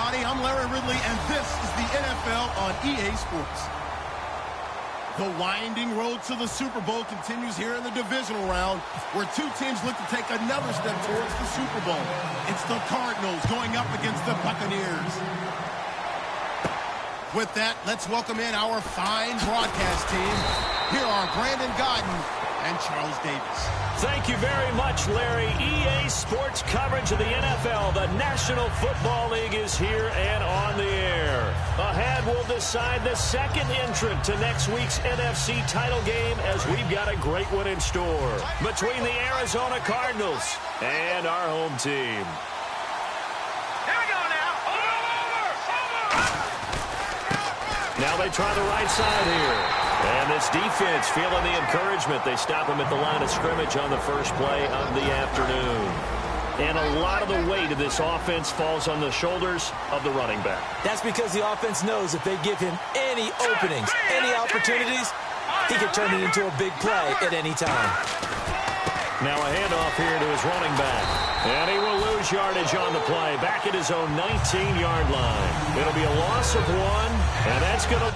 I'm Larry Ridley, and this is the NFL on EA Sports. The winding road to the Super Bowl continues here in the divisional round, where two teams look to take another step towards the Super Bowl. It's the Cardinals going up against the Buccaneers. With that, let's welcome in our fine broadcast team. Here are Brandon Godden and Charles Davis. Thank you very much, Larry. EA Sports coverage of the NFL. The National Football League is here and on the air. Ahead, we'll decide the second entrant to next week's NFC title game, as we've got a great one in store between the Arizona Cardinals and our home team. Here we go now. Now they try the right side here. And this defense feeling the encouragement. They stop him at the line of scrimmage on the first play of the afternoon. And a lot of the weight of this offense falls on the shoulders of the running back. That's because the offense knows if they give him any openings, any opportunities, he can turn it into a big play at any time. Now a handoff here to his running back. And he will lose yardage on the play, back at his own 19-yard line. It'll be a loss of one, and that's going to...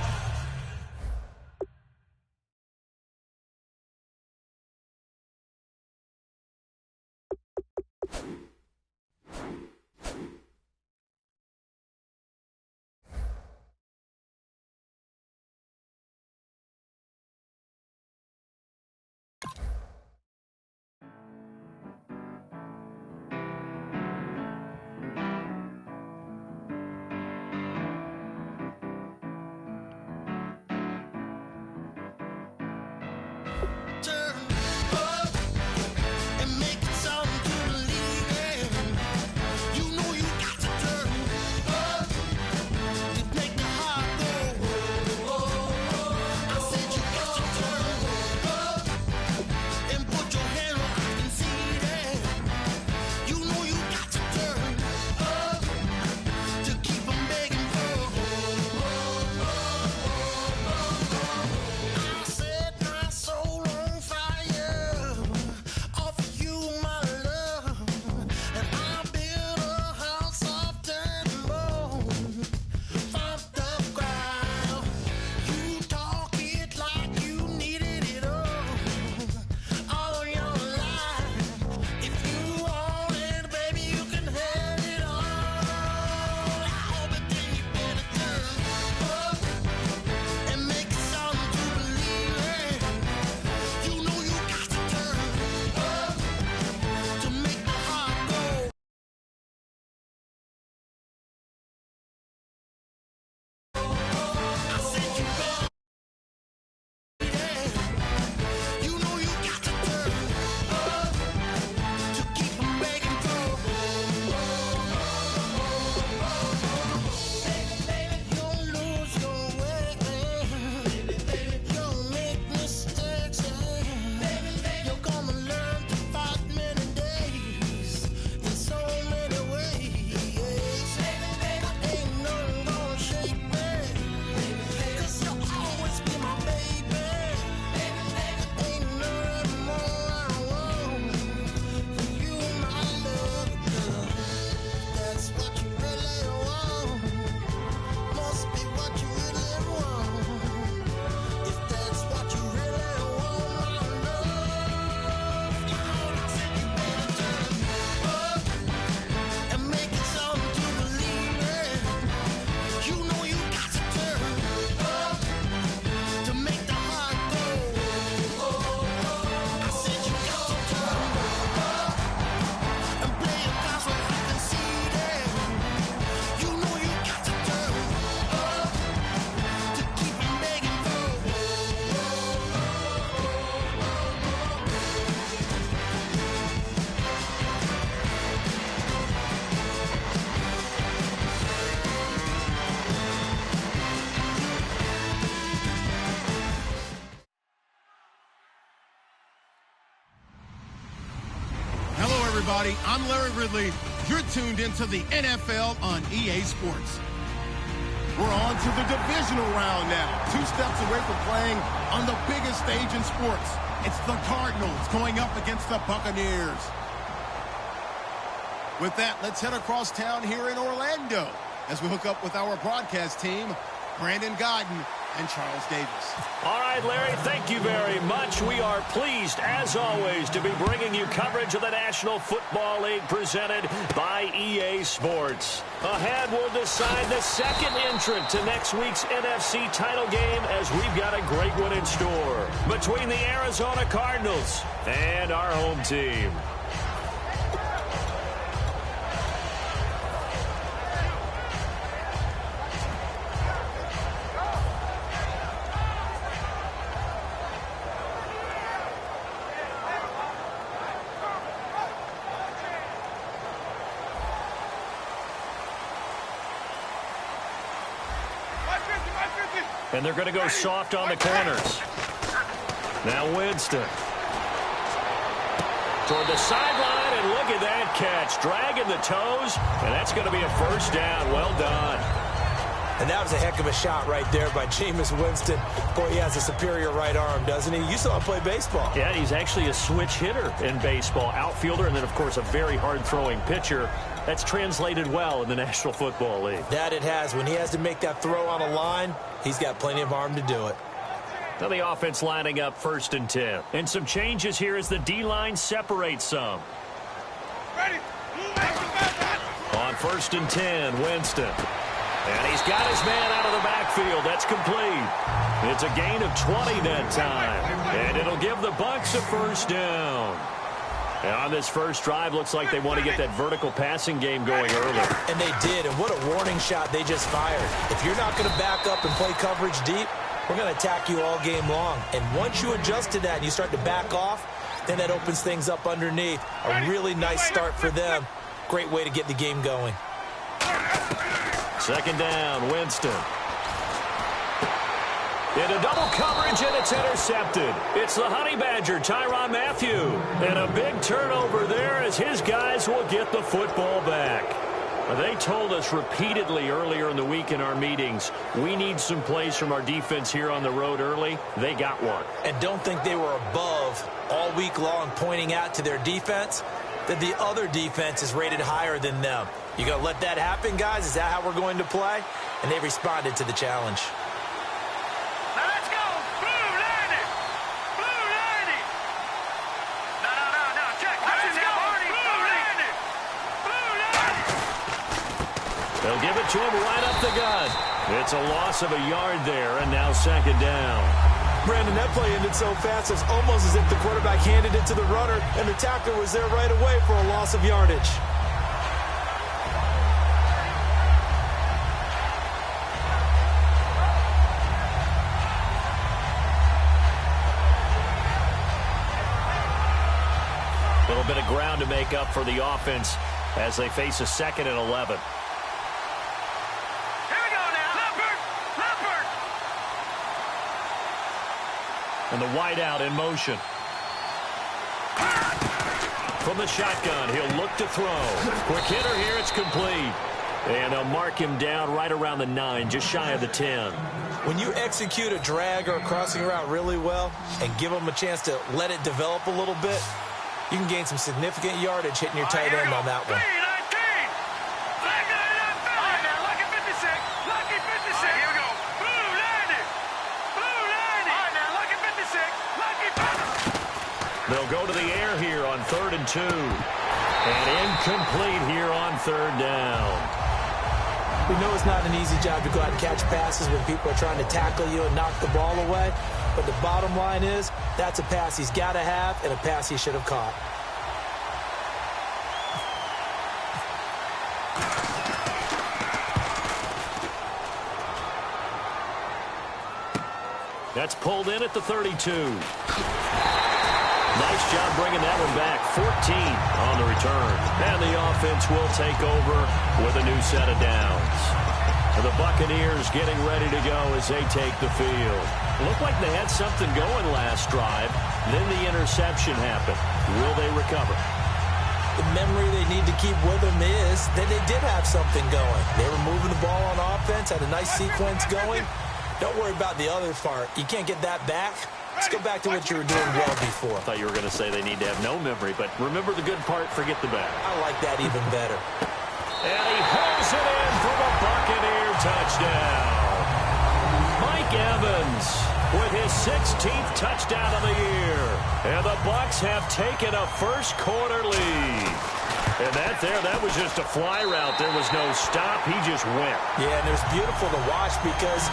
everybody. I'm Larry Ridley. You're tuned into the NFL on EA Sports. We're on to the divisional round now. 2 steps away from playing on the biggest stage in sports. It's the Cardinals going up against the Buccaneers. With that, let's head across town here in Orlando. as we hook up with our broadcast team, Brandon Godden and Charles Davis. All right, Larry, thank you very much. We are pleased, as always, to be bringing you coverage of the National Football League presented by EA Sports. Ahead, we'll decide the second entrant to next week's NFC title game, as we've got a great one in store between the Arizona Cardinals and our home team. And they're going to go soft on the corners. Now Winston. Toward the sideline, and look at that catch. Dragging the toes, and that's going to be a first down. Well done. And that was a heck of a shot right there by Jameis Winston. Boy, he has a superior right arm, doesn't he? You saw him play baseball. Yeah, he's actually a switch hitter in baseball. Outfielder, and then, of course, a very hard-throwing pitcher. That's translated well in the National Football League. That it has. When he has to make that throw on a line, he's got plenty of arm to do it. Now the offense lining up 1st and 10. And some changes here as the D-line separates some. Ready. On 1st and 10, Winston. And he's got his man out of the backfield. That's complete. It's a gain of 20 that time. And it'll give the Bucs a first down. And on this first drive, looks like they want to get that vertical passing game going early. And they did, and what a warning shot they just fired. If you're not going to back up and play coverage deep, we're going to attack you all game long. And once you adjust to that and you start to back off, then that opens things up underneath. A really nice start for them. Great way to get the game going. 2nd down, Winston. Into double coverage, and it's intercepted. It's the Honey Badger, Tyrann Mathieu. And a big turnover there as his guys will get the football back. They told us repeatedly earlier in the week in our meetings, we need some plays from our defense here on the road early. They got one. And don't think they were above all week long pointing out to their defense that the other defense is rated higher than them. You going to let that happen, guys? Is that how we're going to play? And they responded to the challenge. They'll give it to him right up the gut. It's a loss of a yard there, and now 2nd down. Brandon, that play ended so fast, it's almost as if the quarterback handed it to the runner, and the tackler was there right away for a loss of yardage. A little bit of ground to make up for the offense as they face a 2nd and 11. And the wideout in motion. From the shotgun, he'll look to throw. Quick hitter here, it's complete. And they'll mark him down right around the 9, just shy of the 10. When you execute a drag or a crossing route really well and give them a chance to let it develop a little bit, you can gain some significant yardage hitting your tight end on that one. They'll go to the air here on 3rd and 2. And incomplete here on 3rd down. We know it's not an easy job to go out and catch passes when people are trying to tackle you and knock the ball away. But the bottom line is, that's a pass he's got to have and a pass he should have caught. That's pulled in at the 32. Nice job bringing that one back. 14 on the return. And the offense will take over with a new set of downs. And the Buccaneers getting ready to go as they take the field. It looked like they had something going last drive. Then the interception happened. Will they recover? The memory they need to keep with them is that they did have something going. They were moving the ball on offense, had a nice sequence going. Don't worry about the other part. You can't get that back. Let's go back to what you were doing well before. I thought you were going to say they need to have no memory, but remember the good part, forget the bad. I like that even better. And he hauls it in for the Bucs touchdown. Mike Evans with his 16th touchdown of the year. And the Bucs have taken a first-quarter lead. And that was just a fly route. There was no stop. He just went. Yeah, and it was beautiful to watch because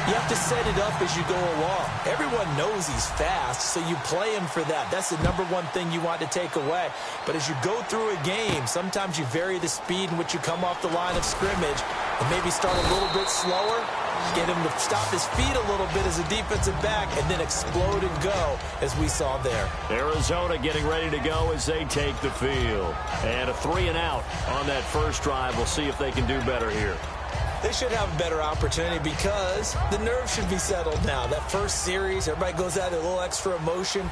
you have to set it up as you go along. Everyone knows he's fast, so you play him for that. That's the number one thing you want to take away. But as you go through a game, sometimes you vary the speed in which you come off the line of scrimmage and maybe start a little bit slower, get him to stop his feet a little bit as a defensive back, and then explode and go, as we saw there. Arizona getting ready to go as they take the field. And a 3-and-out on that first drive. We'll see if they can do better here. They should have a better opportunity because the nerves should be settled now. That first series, everybody goes out a little extra emotion.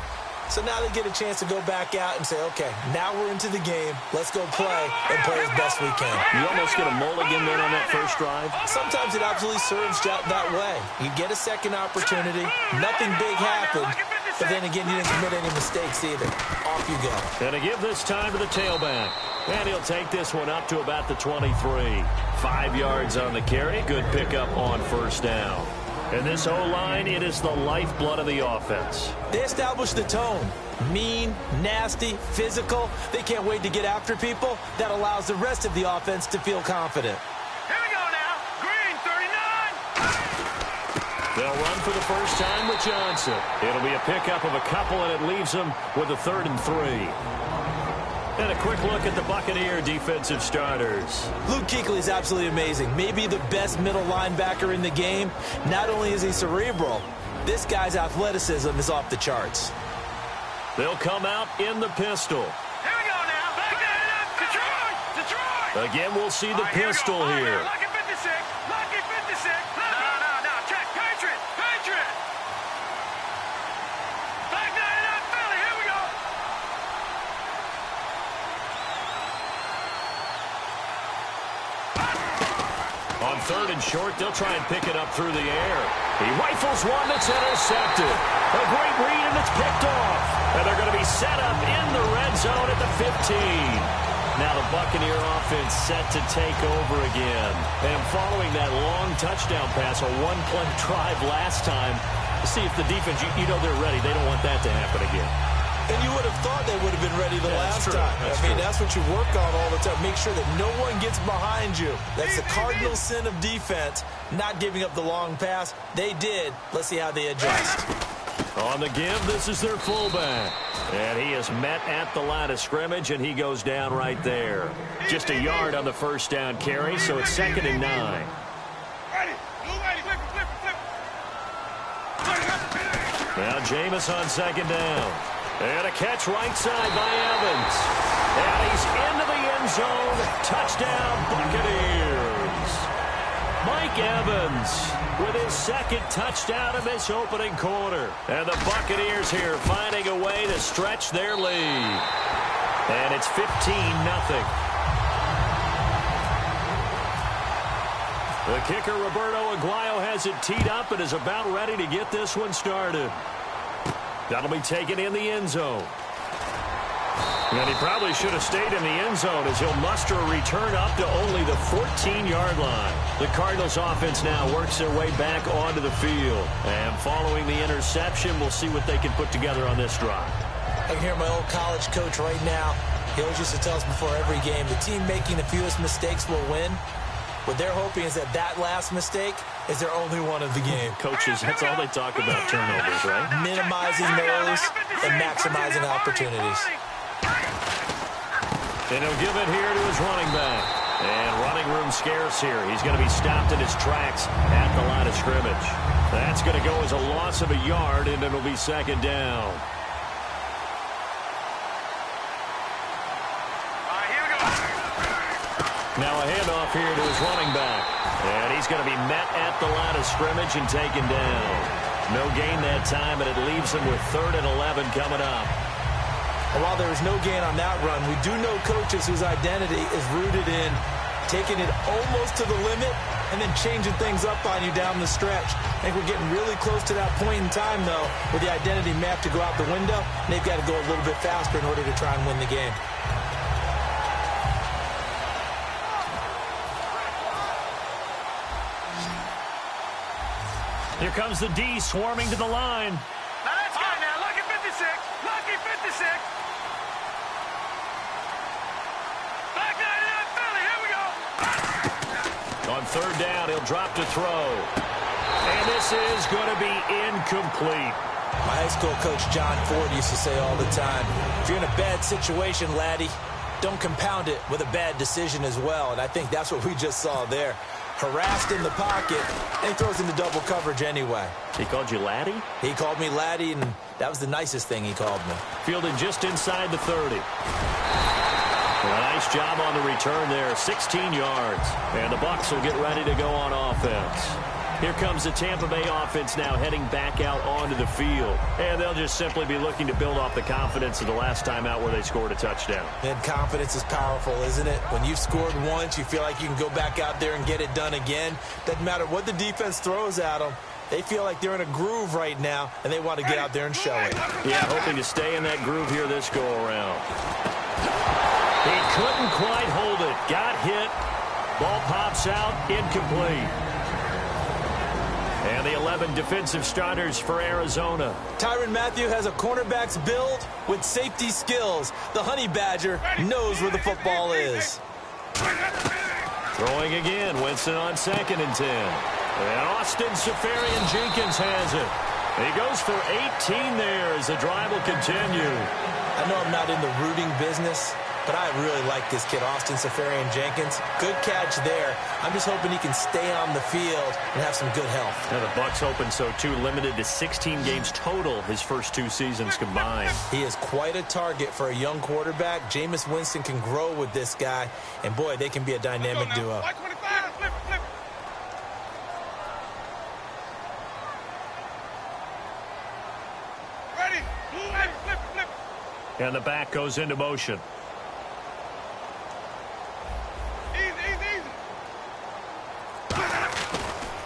So now they get a chance to go back out and say, okay, now we're into the game. Let's go play and play as best we can. You almost get a mulligan then on that first drive? Sometimes it absolutely serves that way. You get a second opportunity. Nothing big happened. But then again, you didn't commit any mistakes either. Off you go. And to give this time to the tailback. And he'll take this one up to about the 23. 5 yards on the carry. Good pickup on first down. And this O-line, it is the lifeblood of the offense. They established the tone. Mean, nasty, physical. They can't wait to get after people. That allows the rest of the offense to feel confident. Here we go now. Green, 39. They'll run for the first time with Johnson. It'll be a pickup of a couple, and it leaves them with a 3rd and 3. And a quick look at the Buccaneer defensive starters. Luke Kuechly is absolutely amazing. Maybe the best middle linebacker in the game. Not only is he cerebral, this guy's athleticism is off the charts. They'll come out in the pistol. Here we go now. Back that up. Detroit. Again, we'll see the pistol here. Lucky 56. Lucky 56. No. Check. Patriot. Back that up. Philly. Here we go. On 3rd and short, they'll try and pick it up through the air. He rifles one that's intercepted. A great read, and it's picked off. And they're going to be set up in the red zone at the 15. Now the Buccaneer offense set to take over again. And following that long touchdown pass, a one-play drive last time, see if the defense, you know they're ready. They don't want that to happen again. And you would have thought they would have been ready the last time. That's what you work on all the time. Make sure that no one gets behind you. That's the cardinal sin of defense, not giving up the long pass. They did. Let's see how they adjust. On the give, this is their fullback. And he is met at the line of scrimmage, and he goes down right there. Just a yard on the first down carry, so it's 2nd and 9. Now Jameis on 2nd down. And a catch right side by Evans. And he's into the end zone. Touchdown, Buccaneers. Mike Evans with his 2nd touchdown in this opening quarter. And the Buccaneers here finding a way to stretch their lead. And it's 15-0. The kicker, Roberto Aguayo, has it teed up and is about ready to get this one started. That'll be taken in the end zone. And he probably should have stayed in the end zone as he'll muster a return up to only the 14-yard line. The Cardinals offense now works their way back onto the field. And following the interception, we'll see what they can put together on this drive. I can hear my old college coach right now. He always used to tell us before every game, the team making the fewest mistakes will win. What they're hoping is that last mistake is their only one of the game. Coaches, that's all they talk about, turnovers, right? Minimizing those and maximizing opportunities. And he'll give it here to his running back. And running room scarce here. He's going to be stopped in his tracks at the line of scrimmage. That's going to go as a loss of a yard, and it'll be 2nd down. Now a handoff here to his running back. And he's going to be met at the line of scrimmage and taken down. No gain that time, and it leaves him with 3rd and 11 coming up. And while there was no gain on that run, we do know coaches whose identity is rooted in taking it almost to the limit and then changing things up on you down the stretch. I think we're getting really close to that point in time, though, where the identity may have to go out the window, and they've got to go a little bit faster in order to try and win the game. Here comes the D swarming to the line. Now that's good now. Lucky 56. Lucky 56. Back 99 Philly. Here we go. On third down, he'll drop to throw. And this is going to be incomplete. My high school coach, John Ford, used to say all the time, if you're in a bad situation, laddie, don't compound it with a bad decision as well. And I think that's what we just saw there. Harassed in the pocket, and he throws into double coverage anyway. He called you laddie? He called me laddie, and that was the nicest thing he called me. Fielded just inside the 30. Well, a nice job on the return there, 16 yards. And the Bucs will get ready to go on offense. Here comes the Tampa Bay offense now heading back out onto the field. And they'll just simply be looking to build off the confidence of the last time out where they scored a touchdown. And confidence is powerful, isn't it? When you've scored once, you feel like you can go back out there and get it done again. Doesn't matter what the defense throws at them. They feel like they're in a groove right now, and they want to get out there and show it. Yeah, hoping to stay in that groove here this go-around. He couldn't quite hold it. Got hit. Ball pops out. Incomplete. And the 11 defensive starters for Arizona. Tyrann Mathieu has a cornerback's build with safety skills. The Honey Badger knows where the football is. Throwing again. Winston on 2nd and 10. And Austin Seferian-Jenkins has it. He goes for 18 there as the drive will continue. I know I'm not in the rooting business, but I really like this kid, Austin Seferian-Jenkins. Good catch there. I'm just hoping he can stay on the field and have some good health. Now the Bucs hoping so too. Limited to 16 games total his first 2 seasons combined. He is quite a target for a young quarterback. Jameis Winston can grow with this guy, and boy, they can be a dynamic duo. And the back goes into motion.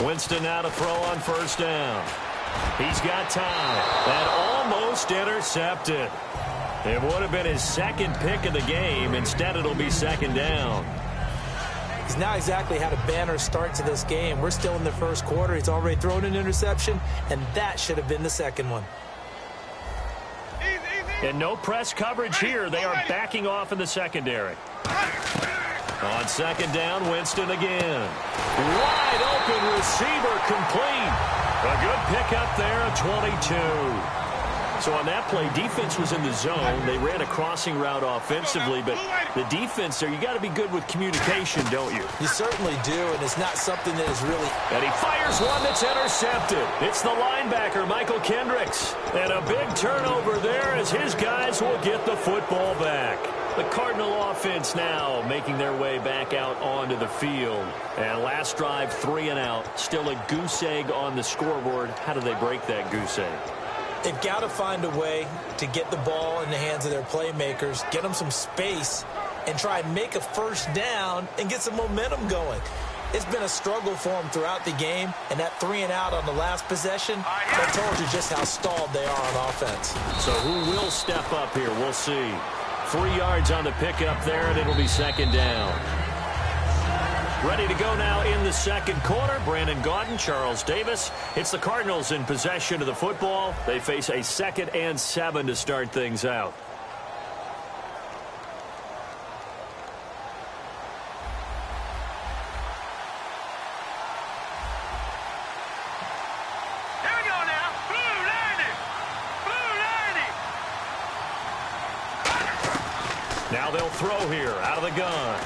Winston now to throw on first down. He's got time. And almost intercepted. It would have been his 2nd pick of the game. Instead, it'll be 2nd down. He's not exactly had a banner start to this game. We're still in the first quarter. He's already thrown an interception, and that should have been the 2nd one. And no press coverage here. They are backing off in the secondary. On 2nd down, Winston again. Wide open receiver complete. A good pickup there at 22. So on that play, defense was in the zone. They ran a crossing route offensively, but the defense there, you got to be good with communication, don't you? You certainly do, and it's not something that is really... And he fires one that's intercepted. It's the linebacker, Michael Kendricks. And a big turnover there as his guys will get the football back. The Cardinal offense now making their way back out onto the field. And last drive, 3 and out. Still a goose egg on the scoreboard. How do they break that goose egg? They've got to find a way to get the ball in the hands of their playmakers, get them some space, and try and make a first down and get some momentum going. It's been a struggle for them throughout the game, and that 3 and out on the last possession, that told you just how stalled they are on offense. So who will step up here? We'll see. 3 yards on the pickup there, and it'll be 2nd down. Ready to go now in the 2nd quarter. Brandon Gaudin, Charles Davis. It's the Cardinals in possession of the football. They face a 2nd and 7 to start things out. Here we go now. Blue 90. Blue 90. Now they'll throw here out of the gun.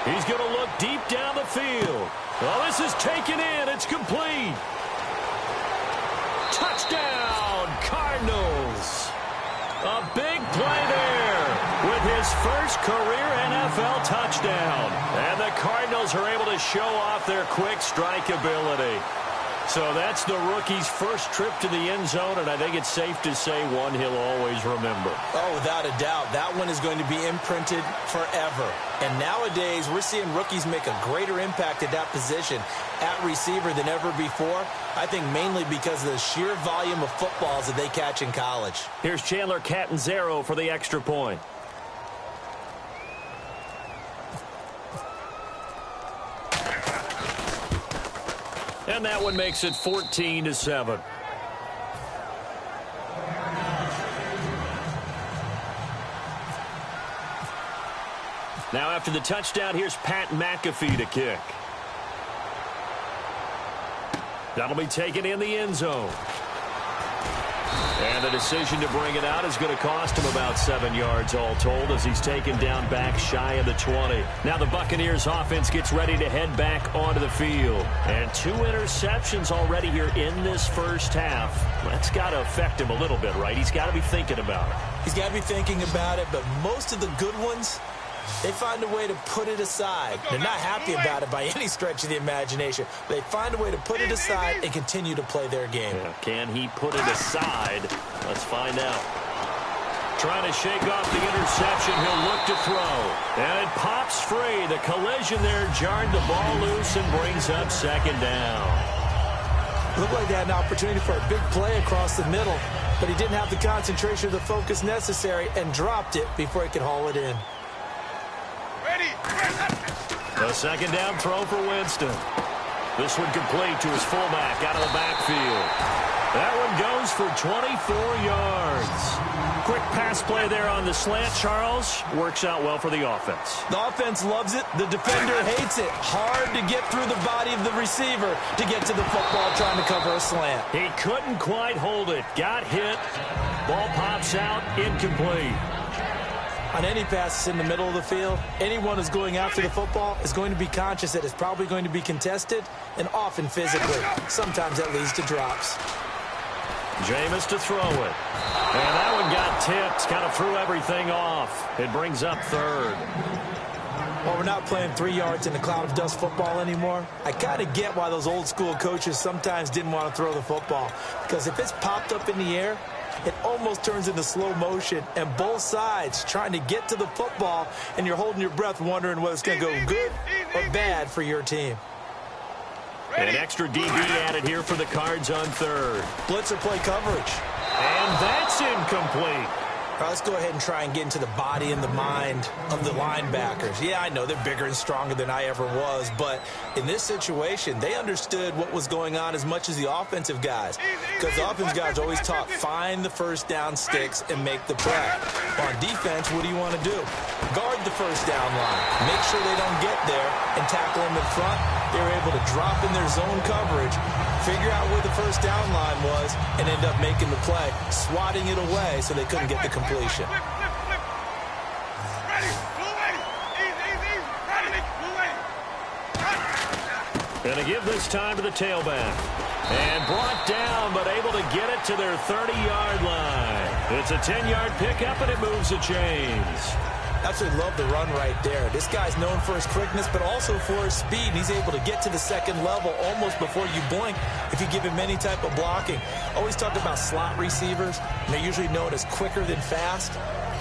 He's going to look deep down the field. Well, this is taken in. It's complete. Touchdown, Cardinals. A big play there with his first career NFL touchdown. And the Cardinals are able to show off their quick strike ability. So that's the rookie's first trip to the end zone, and I think it's safe to say one he'll always remember. Oh, without a doubt. That one is going to be imprinted forever. And nowadays, we're seeing rookies make a greater impact at that position at receiver than ever before. I think mainly because of the sheer volume of footballs that they catch in college. Here's Chandler Catanzaro for the extra point. And that one makes it 14-7. Now after the touchdown, here's Pat McAfee to kick. That'll be taken in the end zone. And the decision to bring it out is going to cost him about 7 yards all told as he's taken down back shy of the 20. Now the Buccaneers offense gets ready to head back onto the field. And 2 interceptions already here in this first half. That's got to affect him a little bit, right? He's got to be thinking about it. He's got to be thinking about it, but most of the good ones, they find a way to put it aside. They're not happy about it by any stretch of the imagination. They find a way to put it aside and continue to play their game. Yeah. Can he put it aside? Let's find out. Trying to shake off the interception. He'll look to throw. And it pops free. The collision there jarred the ball loose and brings up second down. Looked like they had an opportunity for a big play across the middle, but he didn't have the concentration or the focus necessary and dropped it before he could haul it in. A second down throw for Winston. This one complete to his fullback out of the backfield. That one goes for 24 yards. Quick pass play there on the slant, Charles. Works out well for the offense. The offense loves it. The defender hates it. Hard to get through the body of the receiver to get to the football trying to cover a slant. He couldn't quite hold it. Got hit. Ball pops out. Incomplete. On any passes in the middle of the field, anyone who's going after the football is going to be conscious that it's probably going to be contested and often physically. Sometimes that leads to drops. Jameis to throw it. And that one got tipped. Kind of threw everything off. It brings up third. Well, we're not playing 3 yards in a cloud of dust football anymore. I kind of get why those old school coaches sometimes didn't want to throw the football. Because if it's popped up in the air, it almost turns into slow motion, and both sides trying to get to the football, and you're holding your breath wondering whether it's going to go good or bad for your team. An extra DB added here for the Cards on third. Blitzer play coverage. And that's incomplete. All right, let's go ahead and try and get into the body and the mind of the linebackers. Yeah, I know they're bigger and stronger than I ever was, but in this situation, they understood what was going on as much as the offensive guys. Because the offensive guys always taught, find the first down sticks and make the play. On defense, what do you want to do? Guard the first down line. Make sure they don't get there and tackle them in front. They were able to drop in their zone coverage, figure out where the first down line was, and end up making the play, swatting it away so they couldn't get the completion. Going to give this time to the tailback. And brought down, but able to get it to their 30-yard line. It's a 10-yard pickup, and it moves the chains. Absolutely love the run right there. This guy's known for his quickness, but also for his speed. He's able to get to the second level almost before you blink if you give him any type of blocking. Always talk about slot receivers, and they're usually known as quicker than fast.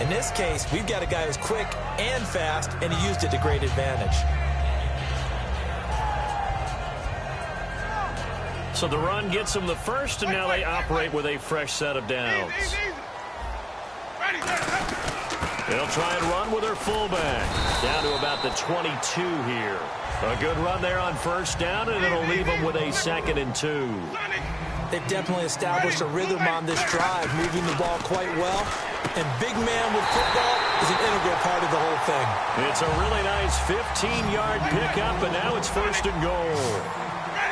In this case, we've got a guy who's quick and fast, and he used it to great advantage. So the run gets them the first, and now they operate with a fresh set of downs. They'll try and run with their fullback. Down to about the 22 here. A good run there on first down, and it'll leave them with a 2nd and 2. They've definitely established a rhythm on this drive, moving the ball quite well. And big man with football is an integral part of the whole thing. It's a really nice 15-yard pickup, and now it's 1st and goal.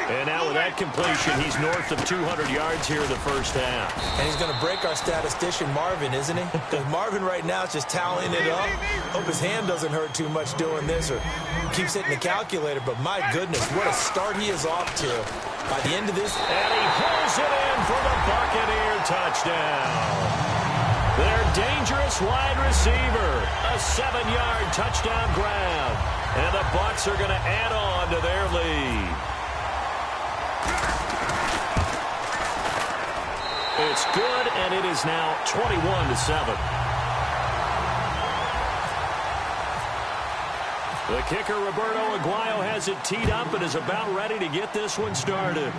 And now with that completion, he's north of 200 yards here in the first half. And he's going to break our statistician, Marvin, isn't he? Because Marvin right now is just tallying it up. Hope his hand doesn't hurt too much doing this or keeps hitting the calculator. But my goodness, what a start he is off to. By the end of this... And he pulls it in for the Buccaneer touchdown. Their dangerous wide receiver. A 7-yard touchdown grab. And the Bucs are going to add on to their lead. It's good, and it is now 21-7. The kicker, Roberto Aguayo, has it teed up and is about ready to get this one started.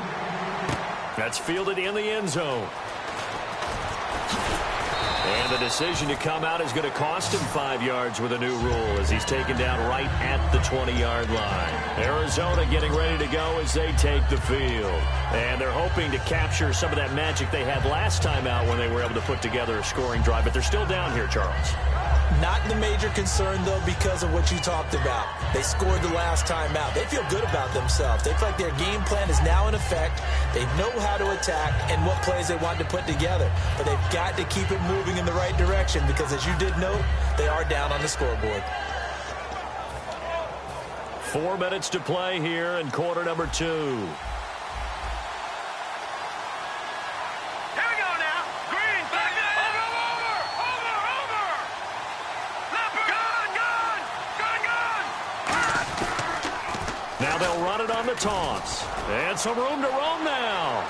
That's fielded in the end zone. And the decision to come out is going to cost him 5 yards with a new rule as he's taken down right at the 20-yard line. Arizona getting ready to go as they take the field. And they're hoping to capture some of that magic they had last time out when they were able to put together a scoring drive. But they're still down here, Charles. Not the major concern, though, because of what you talked about. They scored the last time out. They feel good about themselves. They feel like their game plan is now in effect. They know how to attack and what plays they want to put together. But they've got to keep it moving in the right direction because, as you did note, they are down on the scoreboard. 4 minutes to play here in quarter number 2. Now they'll run it on the toss. And some room to roam now.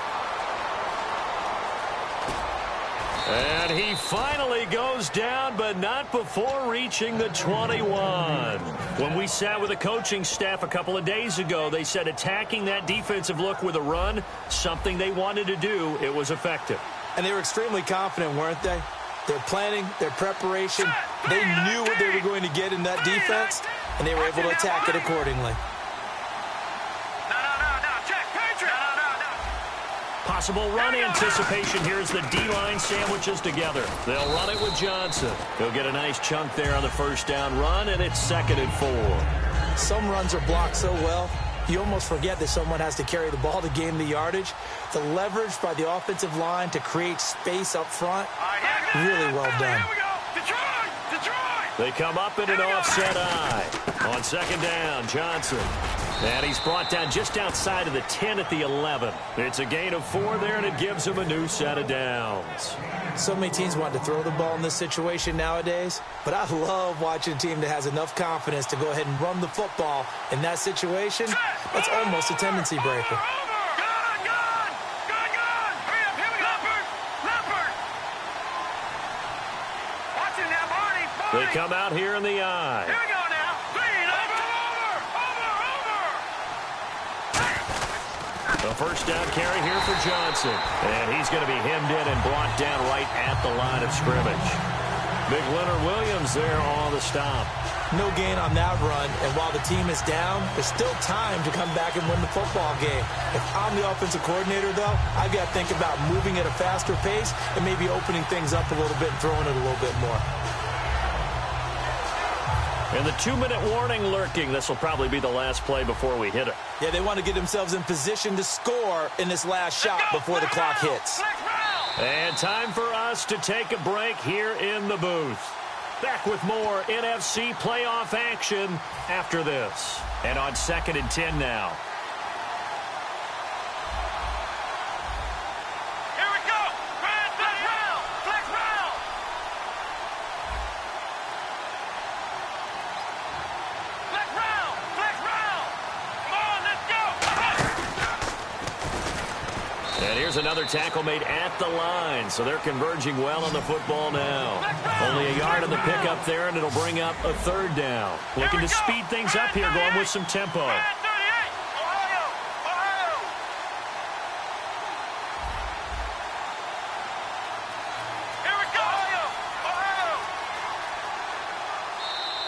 And he finally goes down, but not before reaching the 21. When we sat with the coaching staff a couple of days ago, they said attacking that defensive look with a run, something they wanted to do, it was effective. And they were extremely confident, weren't they? Their planning, their preparation, they knew what they were going to get in that defense, and they were able to attack it accordingly. Possible run anticipation here as the D-line sandwiches together. They'll run it with Johnson. He'll get a nice chunk there on the first down run, and it's 2nd and 4. Some runs are blocked so well, you almost forget that someone has to carry the ball to gain the yardage. The leverage by the offensive line to create space up front, really well done. They come up in an offset eye. On 2nd down, Johnson. And he's brought down just outside of the 10 at the 11. It's a gain of 4 there, and it gives him a new set of downs. So many teams want to throw the ball in this situation nowadays, but I love watching a team that has enough confidence to go ahead and run the football in that situation. That's almost a tendency breaker. They come out here in the eye. Here we go now. The first down carry here for Johnson. And he's going to be hemmed in and brought down right at the line of scrimmage. Big Leonard Williams there on the stop. No gain on that run, and while the team is down, there's still time to come back and win the football game. If I'm the offensive coordinator, though, I've got to think about moving at a faster pace and maybe opening things up a little bit and throwing it a little bit more. And the 2-minute warning lurking. This will probably be the last play before we hit it. Yeah, they want to get themselves in position to score in this last shot before the clock hits. And time for us to take a break here in the booth. Back with more NFC playoff action after this. And on 2nd and 10 now. Here we go. Flex round. Flex round. Flex round. Flex round. Come on, let's go. And here's another tackle made at the line. So they're converging well on the football now. Only a yard on the pickup there, and it'll bring up a 3rd down. Looking to speed things up here, going with some tempo.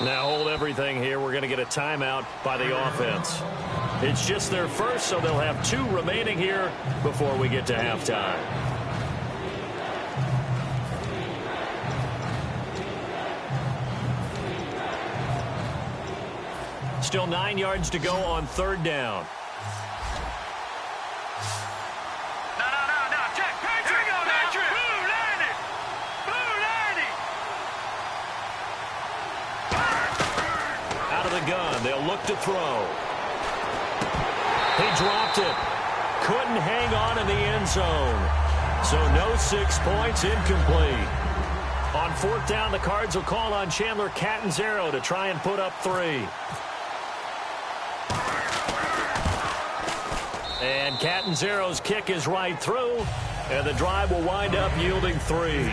Now hold everything here. We're going to get a timeout by the offense. It's just their first, so they'll have 2 remaining here before we get to halftime. Still 9 yards to go on 3rd down. No. Check. Here we go now. Blue landed. Out of the gun. They'll look to throw. He dropped it. Couldn't hang on in the end zone. So no 6 points, incomplete. On 4th down, the Cards will call on Chandler Catanzaro to try and put up 3. And Catanzaro's kick is right through, and the drive will wind up yielding 3.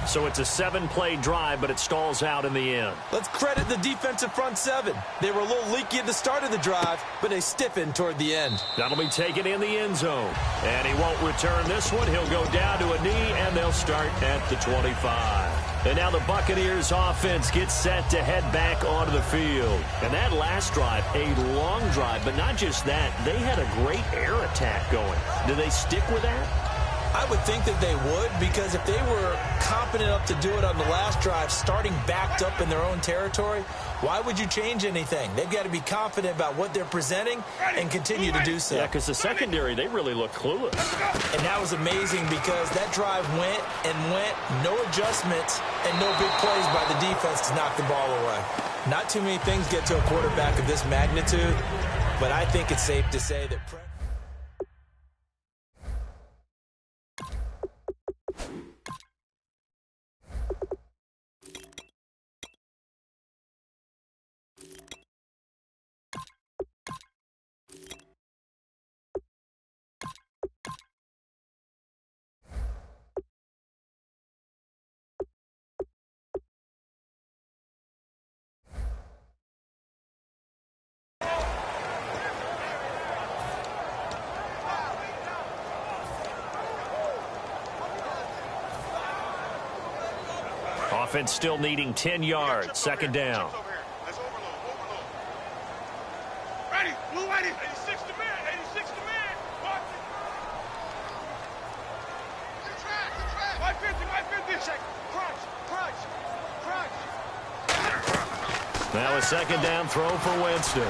So it's a 7-play drive, but it stalls out in the end. Let's credit the defensive front seven. They were a little leaky at the start of the drive, but they stiffened toward the end. That'll be taken in the end zone. And he won't return this one. He'll go down to a knee, and they'll start at the 25. And now the Buccaneers offense gets set to head back onto the field. And that last drive, a long drive, but not just that. They had a great air attack going. Do they stick with that? I would think that they would, because if they were confident enough to do it on the last drive, starting backed up in their own territory, why would you change anything? They've got to be confident about what they're presenting and continue to do so. Yeah, because the secondary, they really look clueless. And that was amazing because that drive went and went, no adjustments, and no big plays by the defense to knock the ball away. Not too many things get to a quarterback of this magnitude, but I think it's safe to say that Offense still needing 10 yards. Second down. Let's overload. Ready. Blue ready. 86 to man. 86 to man. Watch it. Track. 550. Check. Crunch. Now a second down throw for Winston.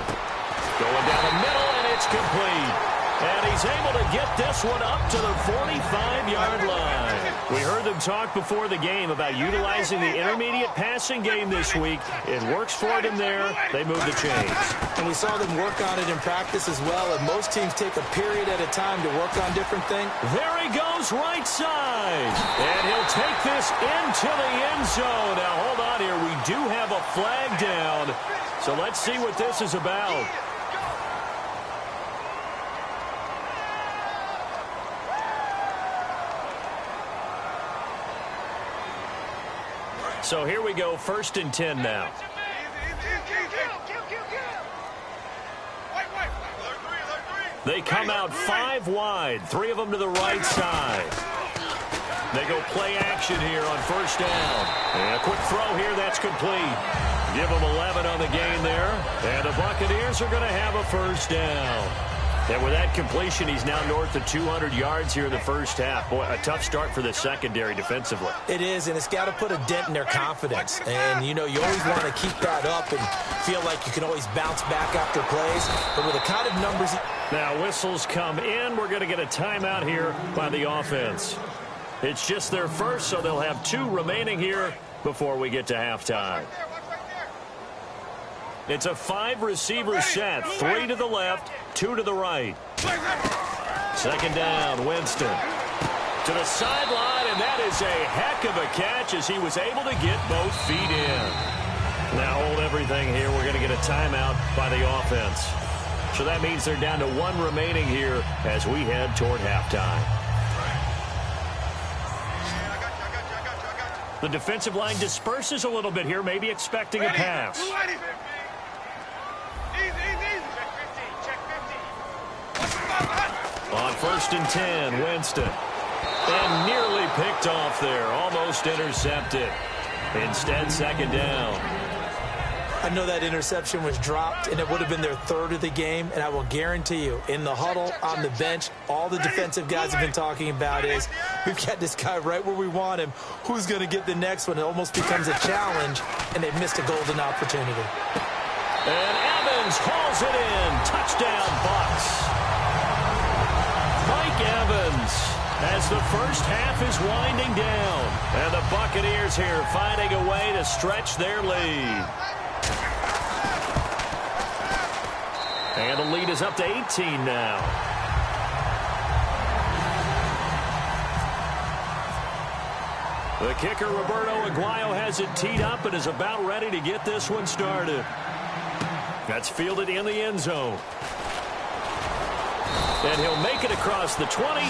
Going down the middle, and it's complete. And he's able to get this one up to the 45-yard line. We heard them talk before the game about utilizing the intermediate passing game this week. It works for them there. They move the chains. And we saw them work on it in practice as well. And most teams take a period at a time to work on different things. There he goes, right side. And he'll take this into the end zone. Now, hold on here. We do have a flag down. So let's see what this is about. So here we go, 1st and 10 now. They come out 5 wide, 3 of them to the right side. They go play action here on 1st down. And a quick throw here, that's complete. Give them 11 on the game there. And the Buccaneers are going to have a 1st down. And with that completion, he's now north of 200 yards here in the first half. Boy, a tough start for the secondary defensively. It is, and it's got to put a dent in their confidence. And, you know, you always want to keep that up and feel like you can always bounce back after plays. But with the kind of numbers... Now whistles come in. We're going to get a timeout here by the offense. It's just their first, so they'll have 2 remaining here before we get to halftime. It's a 5-receiver set, 3 to the left, 2 to the right. Second down, Winston. To the sideline, and that is a heck of a catch as he was able to get both feet in. Now hold everything here. We're going to get a timeout by the offense. So that means they're down to 1 remaining here as we head toward halftime. The defensive line disperses a little bit here, maybe expecting a pass. On 1st and 10, Winston. And nearly picked off there, almost intercepted. Instead, second down. I know that interception was dropped, and it would have been their 3rd of the game, and I will guarantee you, in the huddle, on the bench, all the defensive guys have been talking about is, we've got this guy right where we want him. Who's going to get the next one? It almost becomes a challenge, and they've missed a golden opportunity. And Evans hauls it in. Touchdown, Bucs. Mike Evans, as the first half is winding down. And the Buccaneers here finding a way to stretch their lead. And the lead is up to 18 now. The kicker, Roberto Aguayo, has it teed up and is about ready to get this one started. That's fielded in the end zone. And he'll make it across the 20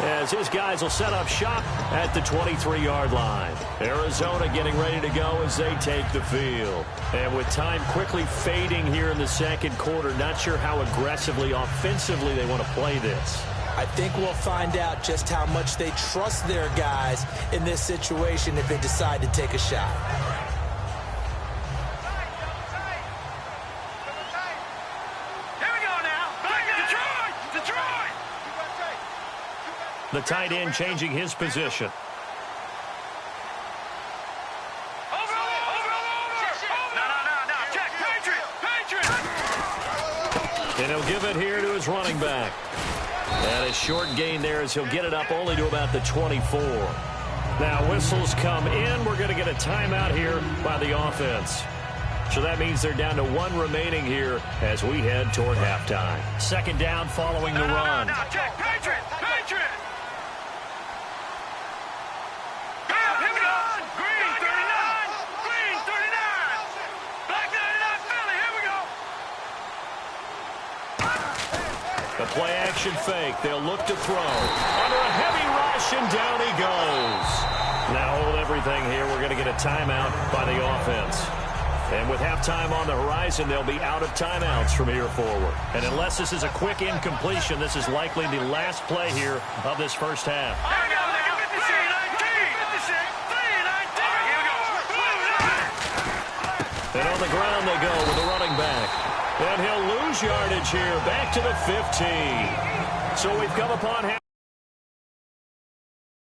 as his guys will set up shop at the 23-yard line. Arizona getting ready to go as they take the field. And with time quickly fading here in the second quarter, not sure how aggressively, offensively they want to play this. I think we'll find out just how much they trust their guys in this situation if they decide to take a shot. Here we go now. Back to Detroit. The tight end changing his position. Over. No. Check. Patriot. And he'll give it here to his running back. And a short gain there as he'll get it up only to about the 24. Now whistles come in. We're going to get a timeout here by the offense. So that means they're down to one remaining here as we head toward halftime. Second down following the run. No. Check. Patriot. Here we go. Green 39. Black 99 Philly. Here we go. The play-action fake. They'll look to throw. Under a heavy rush, and down he goes. Now hold everything here. We're going to get a timeout by the offense. And with halftime on the horizon, they'll be out of timeouts from here forward. And unless this is a quick incompletion, this is likely the last play here of this first half. Here we go. And on the ground they go with the running back. And he'll lose yardage here, back to the 15. So we've come upon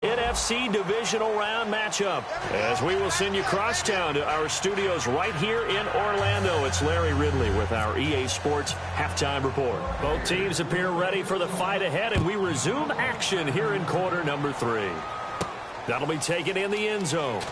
NFC divisional round matchup as we will send you crosstown to our studios right here in Orlando. It's Larry Ridley with our EA Sports halftime report. Both teams appear ready for the fight ahead, and we resume action here in quarter number 3. That'll be taken in the end zone.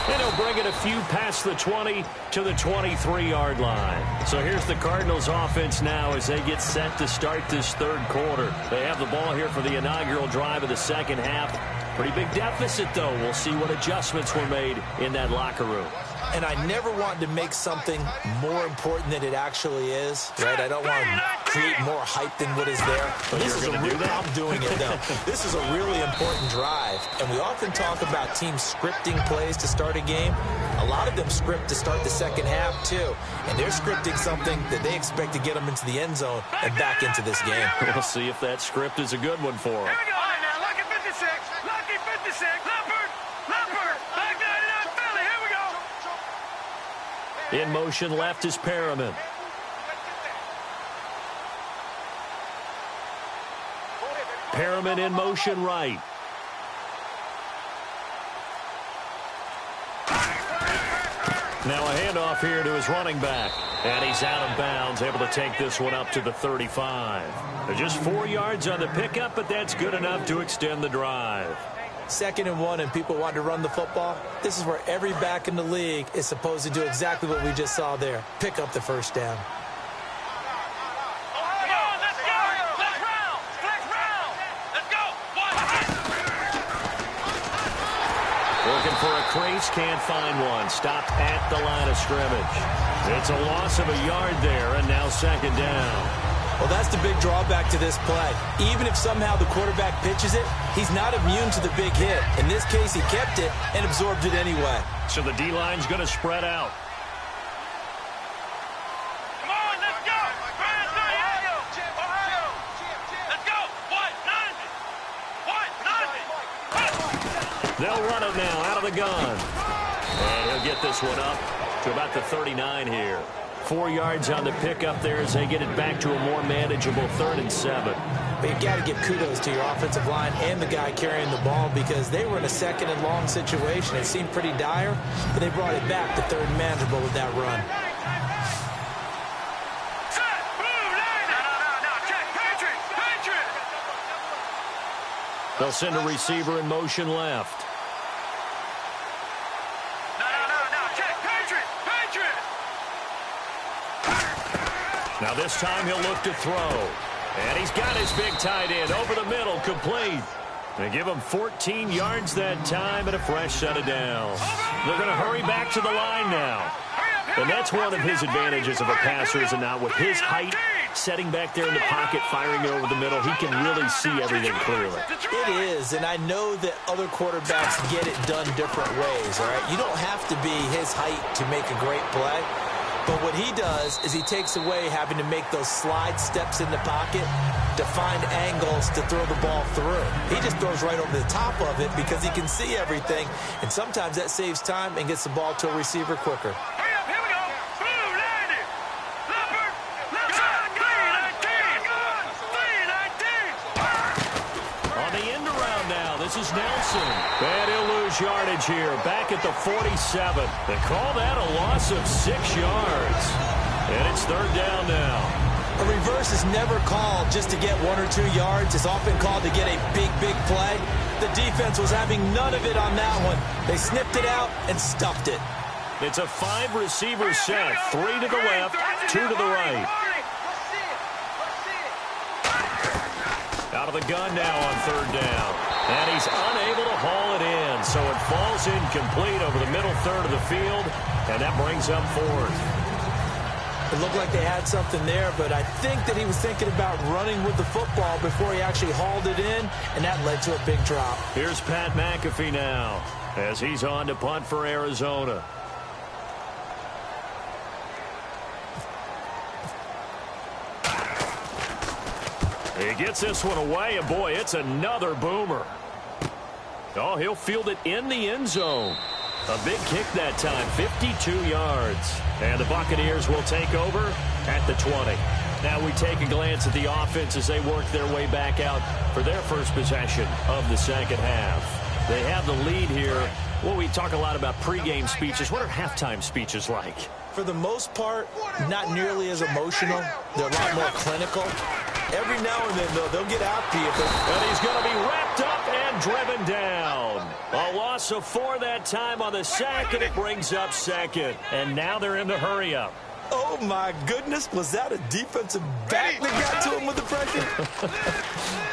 And he'll bring it a few past the 20 to the 23-yard line. So here's the Cardinals offense now as they get set to start this third quarter. They have the ball here for the inaugural drive of the second half. Pretty big deficit, though. We'll see what adjustments were made in that locker room. And I never want to make something more important than it actually is, right? I don't want to create more hype than what is there. But this is I'm doing it, though. This is a really important drive. And we often talk about teams scripting plays to start a game. A lot of them script to start the second half, too. And they're scripting something that they expect to get them into the end zone and back into this game. We'll see if that script is a good one for them. Here we go. All right, now, Lucky 56. Lucky 56. Leopard. Black 99 Philly. Here we go. In motion left is Perriman. Perriman in motion right. Now a handoff here to his running back. And he's out of bounds, able to take this one up to the 35. Just 4 yards on the pickup, but that's good enough to extend the drive. 2nd and 1 and people want to run the football. This is where every back in the league is supposed to do exactly what we just saw there. Pick up the first down. Looking for a crease, can't find one. Stopped at the line of scrimmage. It's a loss of a yard there, and now 2nd down. Well, that's the big drawback to this play. Even if somehow the quarterback pitches it, he's not immune to the big hit. In this case, he kept it and absorbed it anyway. So the D-line's going to spread out. Come on, let's go. Ohio. Let's go. What? They'll run it now out of the gun. And he'll get this one up to about the 39 here. 4 yards on the pickup there as they get it back to a more manageable 3rd and 7. But you got to give kudos to your offensive line and the guy carrying the ball because they were in a 2nd and long situation. It seemed pretty dire, but they brought it back to 3rd and manageable with that run. They'll send a receiver in motion left. Now this time he'll look to throw. And he's got his big tight end over the middle, complete. They give him 14 yards that time and a fresh set of downs. They're going to hurry back to the line now. And that's one of his advantages of a passer, is it not? With his height Setting back there in the pocket, firing it over the middle, he can really see everything clearly. It is, and I know that other quarterbacks get it done different ways, all right? You don't have to be his height to make a great play. But what he does is he takes away having to make those slide steps in the pocket to find angles to throw the ball through. He just throws right over the top of it because he can see everything, and sometimes that saves time and gets the ball to a receiver quicker. Hurry up, here we go. Blue 90. Leopard. On the end around now, this is Nelson. And he'll lose yardage here, back at the 47. They call that a loss of 6 yards. And it's third down now. A reverse is never called just to get 1 or 2 yards. It's often called to get a big, big play. The defense was having none of it on that one. They snipped it out and stuffed it. It's a 5-receiver set. 3 to the left, 2 to the right. Out of the gun now on third down. And he's unable to haul it in. So it falls incomplete over the middle third of the field. And that brings up fourth. It looked like they had something there, but I think that he was thinking about running with the football before he actually hauled it in, and that led to a big drop. Here's Pat McAfee now as he's on to punt for Arizona. He gets this one away, and boy, it's another boomer. Oh, he'll field it in the end zone. A big kick that time, 52 yards. And the Buccaneers will take over at the 20. Now we take a glance at the offense as they work their way back out for their first possession of the second half. They have the lead here. Well, we talk a lot about pregame speeches. What are halftime speeches like? For the most part, not nearly as emotional. They're a lot more clinical. Every now and then, though, they'll get after you. And he's going to be wrapped up and driven down. A loss of 4 that time on the sack, and it brings up second. And now they're in the hurry-up. Oh, my goodness. Was that a defensive back that got to him with the pressure?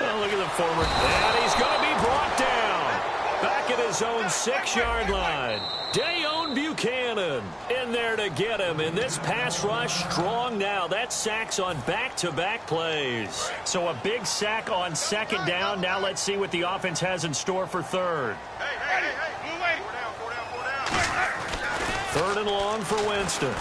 Oh, look at the forward. And he's going to be brought down. Back at his own 6-yard line. Dayon Buchanan in there to get him. And this pass rush strong now. That sack's on back-to-back plays. So a big sack on second down. Now let's see what the offense has in store for third. Hey, move away. 4 down. Third and long for Winston.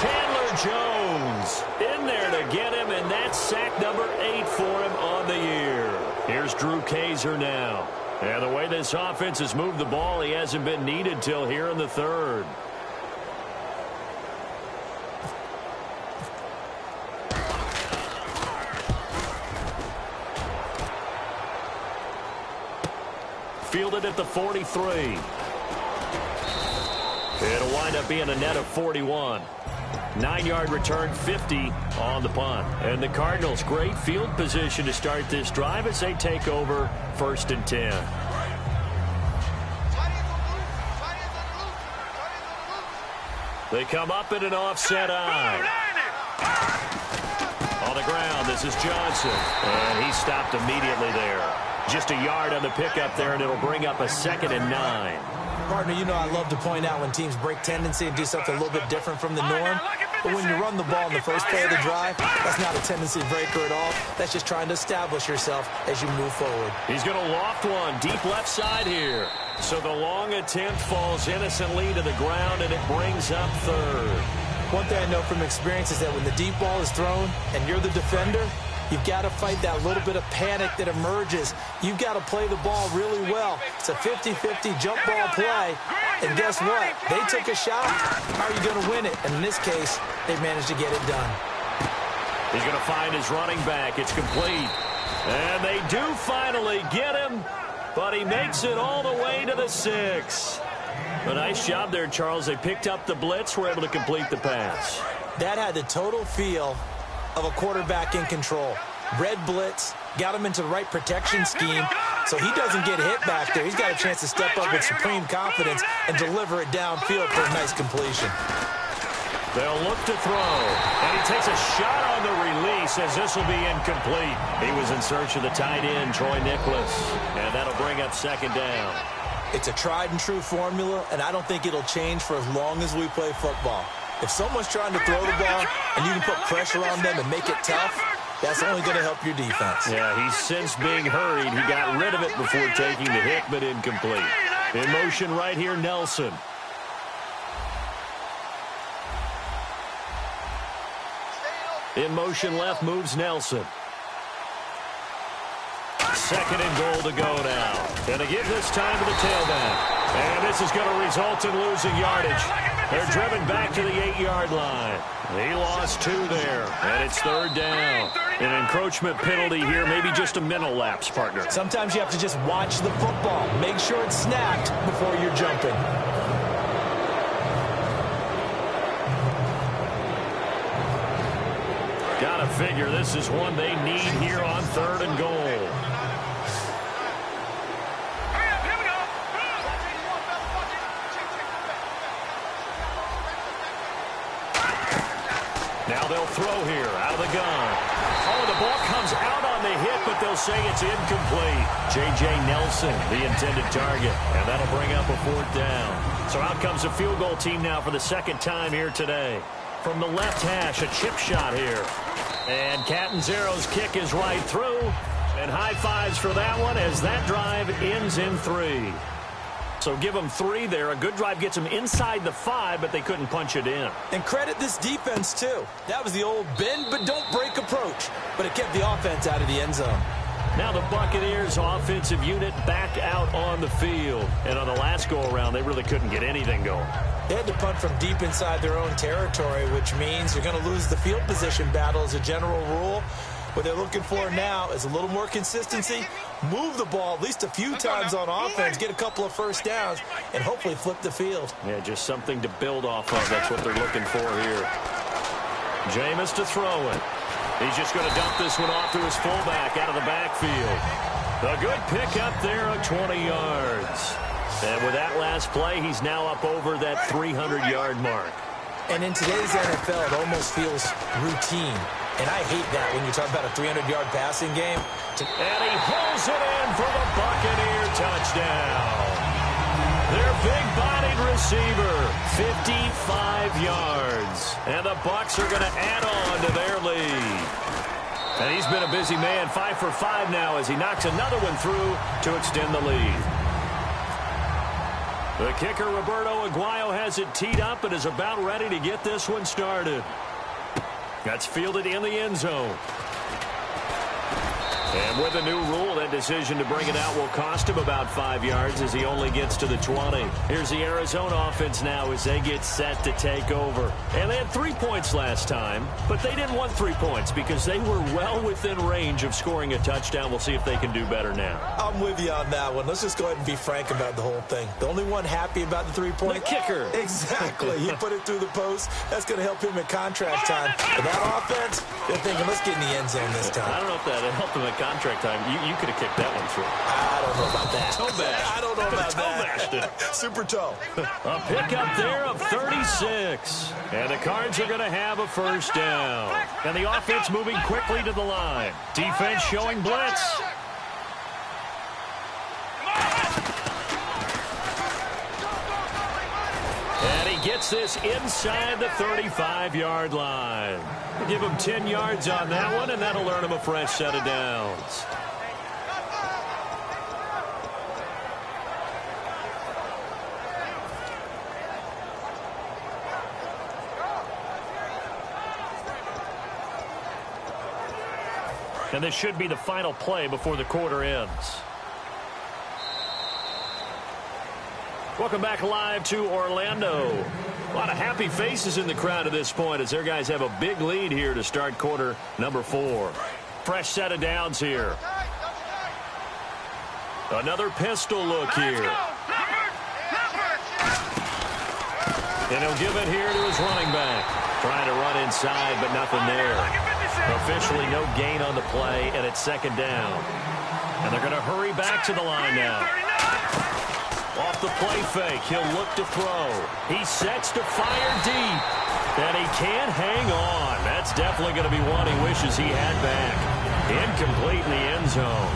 Chandler Jones in there to get him, and that's sack number 8 for him on the year. Here's Drew Kaiser now. And the way this offense has moved the ball, he hasn't been needed till here in the third. Fielded at the 43. It'll wind up being a net of 41. 9-yard return, 50 on the punt. And the Cardinals, great field position to start this drive as they take over first and 10. They come up in an offset eye. On the ground, this is Johnson. And he stopped immediately there. Just a yard on the pickup there, and it'll bring up a 2nd and 9. Partner, you know I love to point out when teams break tendency and do something a little bit different from the norm. But when you run the ball in the first play of the drive, that's not a tendency breaker at all. That's just trying to establish yourself as you move forward. He's going to loft one deep left side here. So the long attempt falls innocently to the ground, and it brings up third. One thing I know from experience is that when the deep ball is thrown and you're the defender, you've got to fight that little bit of panic that emerges. You've got to play the ball really well. It's a 50-50 jump ball play. And guess what? They took a shot. How are you going to win it? And in this case, they managed to get it done. He's going to find his running back. It's complete. And they do finally get him, but he makes it all the way to the 6. A nice job there, Charles. They picked up the blitz, were able to complete the pass. That had the total feel of a quarterback in control. Red blitz, got him into the right protection scheme, so he doesn't get hit back there. He's got a chance to step up with supreme confidence and deliver it downfield for a nice completion. They'll look to throw, and he takes a shot on the release as this will be incomplete. He was in search of the tight end, Troy Nicholas, and that'll bring up second down. It's a tried and true formula, and I don't think it'll change for as long as we play football. If someone's trying to throw the ball and you can put pressure on them and make it tough, that's only going to help your defense. Yeah, he's since being hurried. He got rid of it before taking the hit, but incomplete. In motion right here, Nelson. In motion left moves Nelson. Second and goal to go now. Going to give this time to the tailback. And this is going to result in losing yardage. They're driven back to the 8-yard line. He lost 2 there, and it's third down. An encroachment penalty here, maybe just a mental lapse, partner. Sometimes you have to just watch the football. Make sure it's snapped before you're jumping. Gotta figure this is one they need here on third and goal. Now they'll throw here out of the gun. Oh, the ball comes out on the hit, but they'll say it's incomplete. J.J. Nelson, the intended target, and that'll bring up a 4th down. So out comes a field goal team now for the second time here today. From the left hash, a chip shot here. And Catanzaro's kick is right through. And high fives for that one as that drive ends in 3. So give them 3 there. A good drive gets them inside the 5, but they couldn't punch it in. And credit this defense, too. That was the old bend but don't break approach. But it kept the offense out of the end zone. Now the Buccaneers offensive unit back out on the field. And on the last go-around, they really couldn't get anything going. They had to punt from deep inside their own territory, which means you're going to lose the field position battle as a general rule. What they're looking for now is a little more consistency, move the ball at least a few times on offense, get a couple of first downs, and hopefully flip the field. Yeah, just something to build off of. That's what they're looking for here. Jameis to throw it. He's just going to dump this one off to his fullback out of the backfield. A good pickup there of 20 yards. And with that last play, he's now up over that 300-yard mark. And in today's NFL, it almost feels routine. And I hate that when you talk about a 300-yard passing game. And he holds it in for the Buccaneer touchdown. Their big-bodied receiver, 55 yards. And the Bucs are going to add on to their lead. And he's been a busy man, 5 for 5 now as he knocks another one through to extend the lead. The kicker, Roberto Aguayo, has it teed up and is about ready to get this one started. That's fielded in the end zone. And with the new rule, that decision to bring it out will cost him about 5 yards as he only gets to the 20. Here's the Arizona offense now as they get set to take over. And they had 3 points last time, but they didn't want 3 points because they were well within range of scoring a touchdown. We'll see if they can do better now. I'm with you on that one. Let's just go ahead and be frank about the whole thing. The only one happy about the 3-point? The kicker. Exactly. He put it through the post. That's going to help him in contract time. But that offense, they're thinking, let's get in the end zone this time. I don't know if that helped him at contract time. You could have kicked that one through. I don't know about that. Toe bash. I don't know about that. It. Super toe. A pickup there of 36. And the Cards are going to have a first down. And the offense moving quickly to the line. Defense showing blitz. And he gets this inside the 35-yard line. Give him 10 yards on that one, and that'll earn him a fresh set of downs. And this should be the final play before the quarter ends. Welcome back live to Orlando. A lot of happy faces in the crowd at this point as their guys have a big lead here to start quarter number 4. Fresh set of downs here. Another pistol look here. And he'll give it here to his running back. Trying to run inside, but nothing there. Officially no gain on the play, and it's second down. And they're going to hurry back to the line now. Off the play fake, he'll look to throw. He sets to fire deep, and he can't hang on. That's definitely going to be one he wishes he had back. Incomplete in the end zone.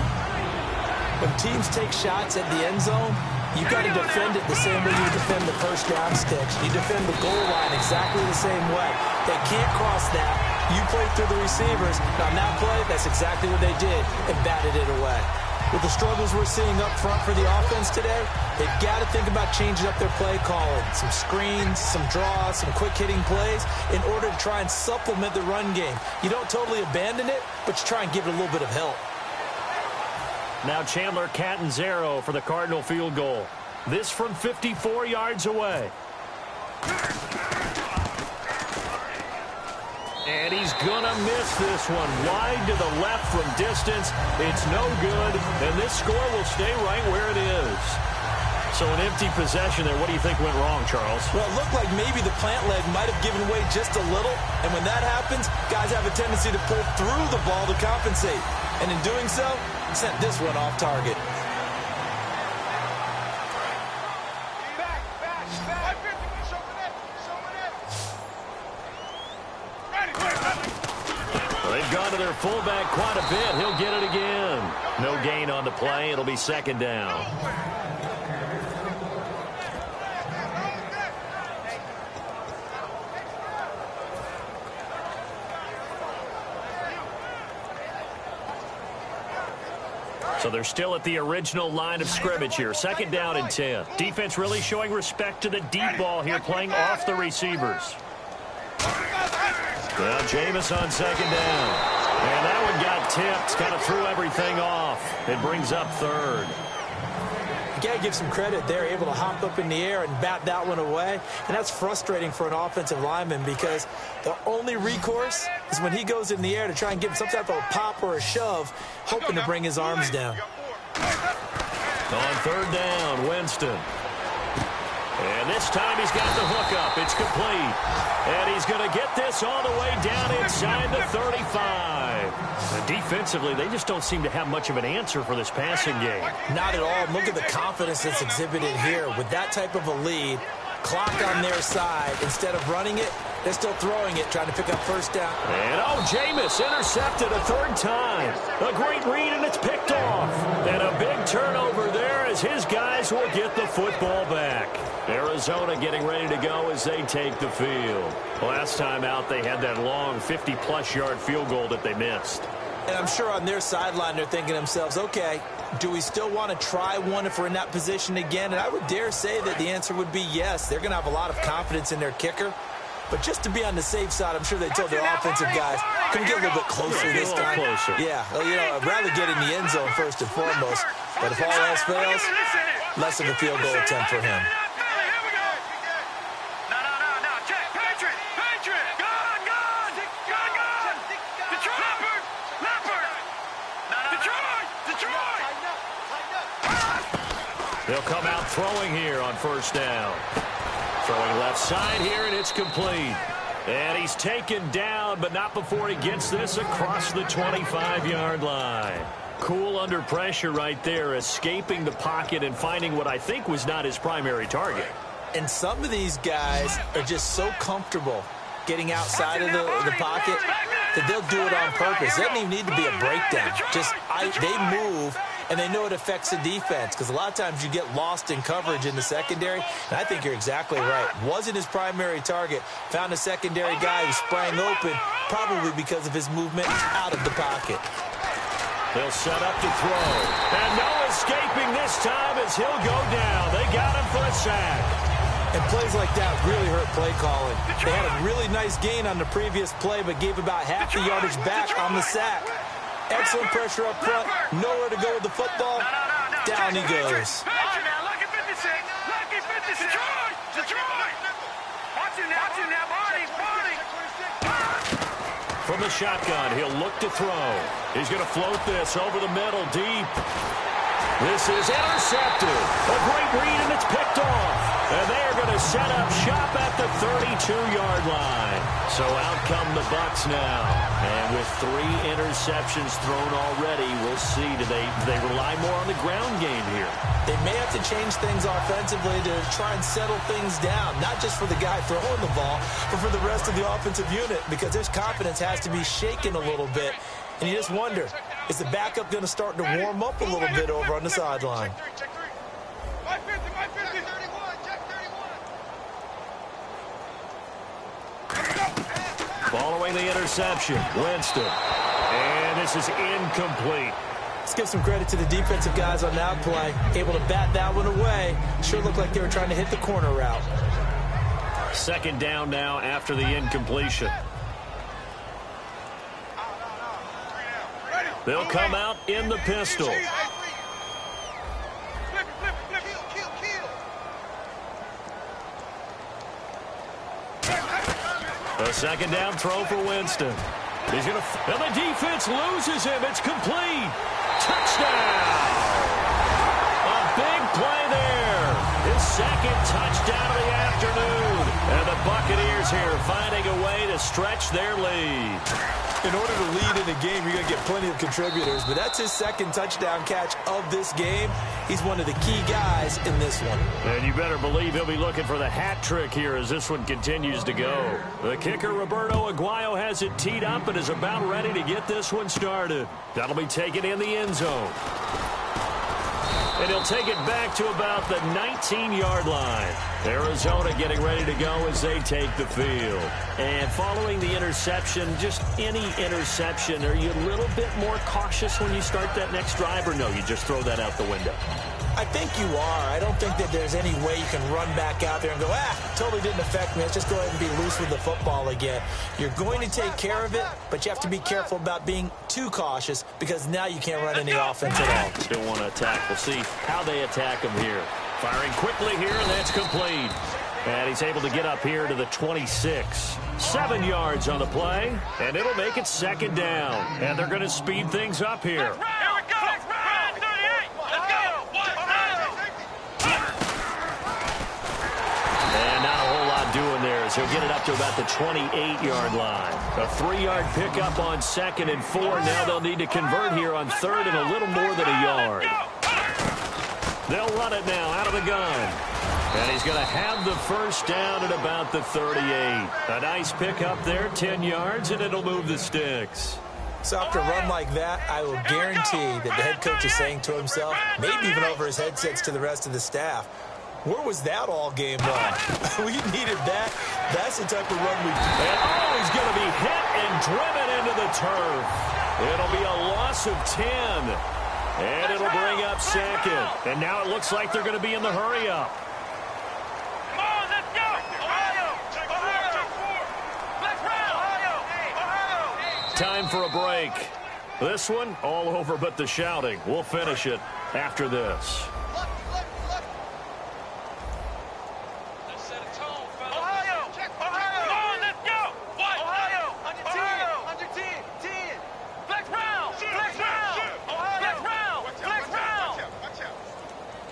When teams take shots at the end zone, You've got to defend it the same way you defend the first down sticks. You defend the goal line exactly the same way. They can't cross that. You play through the receivers. Now, on that play, that's exactly what they did and batted it away. With the struggles we're seeing up front for the offense today, they've got to think about changing up their play calling. Some screens, some draws, some quick-hitting plays in order to try and supplement the run game. You don't totally abandon it, but you try and give it a little bit of help. Now Chandler Catanzaro for the Cardinal field goal. This from 54 yards away. And he's going to miss this one. Wide to the left from distance. It's no good, and this score will stay right where it is. So an empty possession there. What do you think went wrong, Charles? Well, it looked like maybe the plant leg might have given way just a little, and when that happens, guys have a tendency to pull through the ball to compensate. And in doing so, sent this one off target. They've gone to their fullback quite a bit. He'll get it again. No gain on the play. It'll be second down. So they're still at the original line of scrimmage here. Second down and 10. Defense really showing respect to the deep ball here, playing off the receivers. Well, Jameis on second down. And that one got tipped. Kind of threw everything off. It brings up third. You got to give some credit. They're able to hop up in the air and bat that one away. And that's frustrating for an offensive lineman because the only recourse is when he goes in the air to try and give some type of a pop or a shove, hoping to bring his arms down. On third down, Winston. And this time he's got the hook up. It's complete. And he's going to get this all the way down inside the 35. And defensively, they just don't seem to have much of an answer for this passing game. Not at all. Look at the confidence that's exhibited here. With that type of a lead, clock on their side, instead of running it, they're still throwing it, trying to pick up first down. And, Jameis intercepted a third time. A great read, and it's picked off. And a big turnover there as his guys will get the football back. Arizona getting ready to go as they take the field. Last time out, they had that long 50-plus yard field goal that they missed. And I'm sure on their sideline, they're thinking to themselves, okay, do we still want to try one if we're in that position again? And I would dare say that the answer would be yes. They're going to have a lot of confidence in their kicker. But just to be on the safe side, I'm sure they told their offensive guys, can we get a little bit closer this time? Closer. Yeah, I'd rather get in the end zone first and foremost. But if all else fails, less of a field goal attempt for him. They'll come out throwing here on first down. Throwing left side here, and it's complete. And he's taken down, but not before he gets this across the 25-yard line. Cool under pressure right there, escaping the pocket and finding what I think was not his primary target. And some of these guys are just so comfortable getting outside of the pocket that they'll do it on purpose. It doesn't even need to be a breakdown. They move, and they know it affects the defense because a lot of times you get lost in coverage in the secondary, and I think you're exactly right. Wasn't his primary target. Found a secondary guy who sprang open, probably because of his movement out of the pocket. They'll set up to throw. And no escaping this time as he'll go down. They got him for a sack. And plays like that really hurt play calling. They had a really nice gain on the previous play, but gave about half the yardage back on the sack. Excellent pressure up front. Nowhere to go with the football. Down he goes. Lucky 56. Lucky 56. Detroit. Watch him now. Body. From the shotgun, he'll look to throw. He's going to float this over the middle deep. This is intercepted. A great read, and it's picked off. And they are going to set up shop at the 32-yard line. So out come the Bucs now. And with 3 interceptions thrown already, we'll see. Do they rely more on the ground game here? They may have to change things offensively to try and settle things down. Not just for the guy throwing the ball, but for the rest of the offensive unit. Because his confidence has to be shaken a little bit. And you just wonder, is the backup going to start to warm up a little bit over on the sideline? Following the interception, Winston. And this is incomplete. Let's give some credit to the defensive guys on that play. Able to bat that one away. Sure looked like they were trying to hit the corner route. Second down now after the incompletion. They'll come out in the pistol. A second down throw for Winston. He's going to, and the defense loses him. It's complete. Touchdown. A big play there. His second touchdown of the afternoon. And the Buccaneers here finding a way to stretch their lead. In order to lead in a game, you're going to get plenty of contributors, but that's his second touchdown catch of this game. He's one of the key guys in this one. And you better believe he'll be looking for the hat trick here as this one continues to go. The kicker, Roberto Aguayo, has it teed up and is about ready to get this one started. That'll be taken in the end zone. And he'll take it back to about the 19-yard line. Arizona getting ready to go as they take the field. And following the interception, just any interception, are you a little bit more cautious when you start that next drive, or no, you just throw that out the window? I think you are. I don't think that there's any way you can run back out there and go, totally didn't affect me. Let's just go ahead and be loose with the football again. You're going to take care of it, but you have to be careful about being too cautious because now you can't run any offense at all. Still want to attack. We'll see how they attack him here. Firing quickly here, and that's complete. And he's able to get up here to the 26. 7 yards on the play, and it'll make it second down. And they're going to speed things up here. Doing there is he'll get it up to about the 28-yard line. A 3-yard pickup on 2nd and 4. Now they'll need to convert here on 3rd and a little more than a yard. They'll run it now out of the gun. And he's going to have the first down at about the 38. A nice pickup there, 10 yards, and it'll move the sticks. So after a run like that, I will guarantee that the head coach is saying to himself, maybe even over his headsets to the rest of the staff, where was that all game long? We needed that. That's the type of run we do. And he's going to be hit and driven into the turf. It'll be a loss of 10. And it'll bring up 2nd. And now it looks like they're going to be in the hurry-up. Come on, let's go. Ohio. Time for a break. This one, all over but the shouting. We'll finish it after this.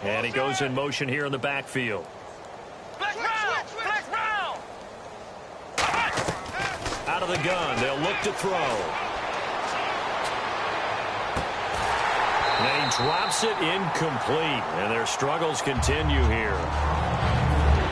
And he goes in motion here in the backfield. Out of the gun, they'll look to throw. And he drops it incomplete. And their struggles continue here.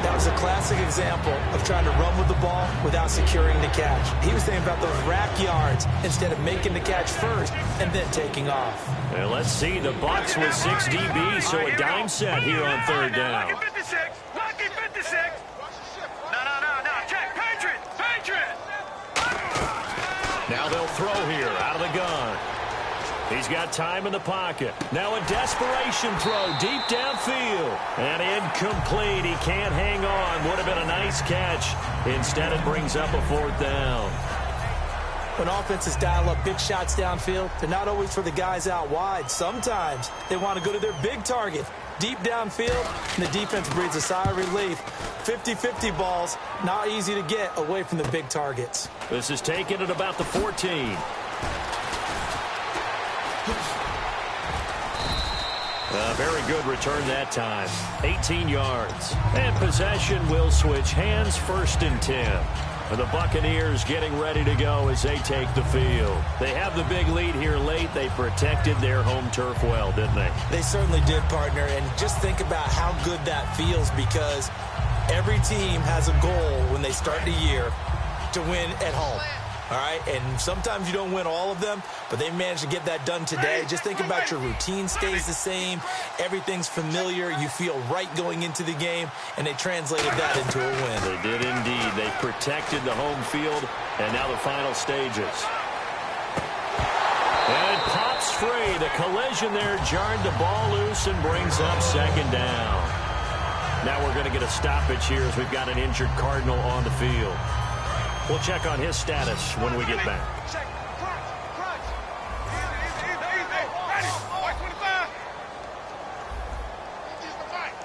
That was a classic example of trying to run with the ball without securing the catch. He was thinking about those rack yards instead of making the catch first and then taking off. And let's see, the Bucs with 6 DB, so a dime set here on 3rd down. Lucky 56. Lucky 56. No. Check. Patriots. Now they'll throw here out of the gun. He's got time in the pocket. Now a desperation throw deep downfield. And incomplete. He can't hang on. Would have been a nice catch. Instead, it brings up a 4th down. When offenses dial up big shots downfield, they're not always for the guys out wide. Sometimes they want to go to their big target, deep downfield, and the defense breathes a sigh of relief. 50-50 balls, not easy to get away from the big targets. This is taken at about the 14. A very good return that time. 18 yards. And possession will switch hands, 1st and 10. And the Buccaneers getting ready to go as they take the field. They have the big lead here late. They protected their home turf well, didn't they? They certainly did, partner. And just think about how good that feels, because every team has a goal when they start the year to win at home. All right, and sometimes you don't win all of them, but they managed to get that done today. Just think about your routine stays the same. Everything's familiar. You feel right going into the game, and they translated that into a win. They did indeed. They protected the home field And now the final stages. And it pops free. The collision there jarred the ball loose and brings up second down. Now we're going to get a stoppage here as we've got an injured Cardinal on the field. We'll check on his status when we get back. Check. Crunch. Easy. Ready. White 25. Easy the fight.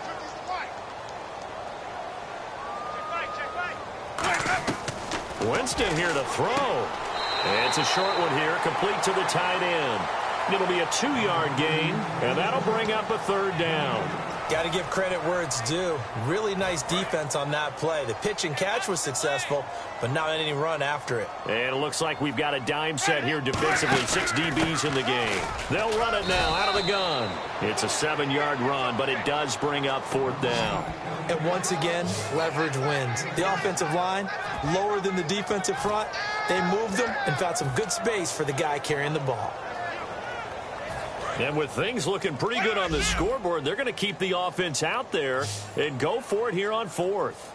Check. Winston here to throw. It's a short one here, complete to the tight end. It'll be a 2-yard gain, and that'll bring up a third down. Got to give credit where it's due. Really nice defense on that play. The pitch and catch was successful, but not any run after it. And it looks like we've got a dime set here defensively. 6 DBs in the game. They'll run it now out of the gun. It's a 7-yard run, but it does bring up fourth down. And once again, leverage wins. The offensive line, lower than the defensive front. They moved them and found some good space for the guy carrying the ball. And with things looking pretty good on the scoreboard, they're going to keep the offense out there and go for it here on fourth.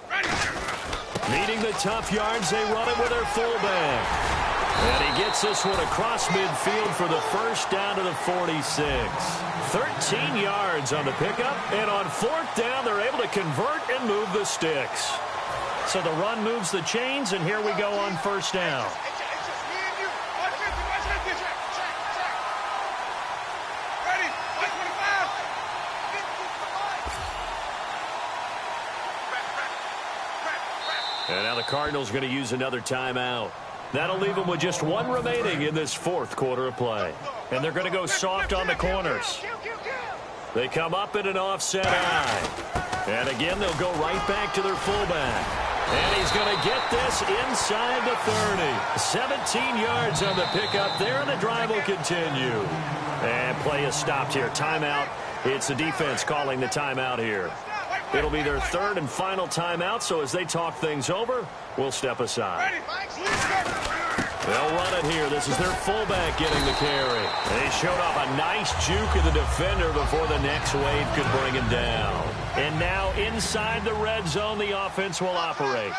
Needing the tough yards, they run it with their fullback. And he gets this one across midfield for the first down to the 46. 13 yards on the pickup, and on fourth down, they're able to convert and move the sticks. So the run moves the chains, and here we go on first down. And now the Cardinals going to use another timeout. That'll leave them with just one remaining in this fourth quarter of play. And they're going to go soft on the corners. They come up in an offset eye. And again, they'll go right back to their fullback. And he's going to get this inside the 30. 17 yards on the pickup there, and the drive will continue. And play is stopped here. Timeout. It's the defense calling the timeout here. It'll be their third and final timeout, so as they talk things over, we'll step aside. They'll run it here. This is their fullback getting the carry. They showed off a nice juke of the defender before the next wave could bring him down. And now inside the red zone, the offense will operate.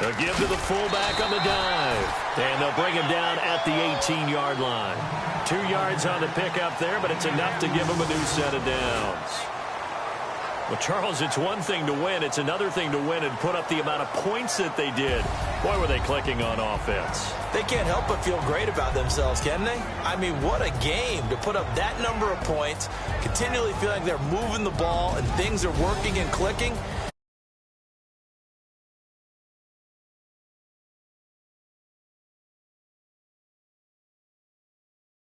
They'll give to the fullback on the dive. And they'll bring him down at the 18-yard line. 2 yards on the pickup there, but it's enough to give him a new set of downs. Well, Charles, it's one thing to win. It's another thing to win and put up the amount of points that they did. Boy, were they clicking on offense. They can't help but feel great about themselves, can they? I mean, what a game to put up that number of points, continually feel like they're moving the ball and things are working and clicking.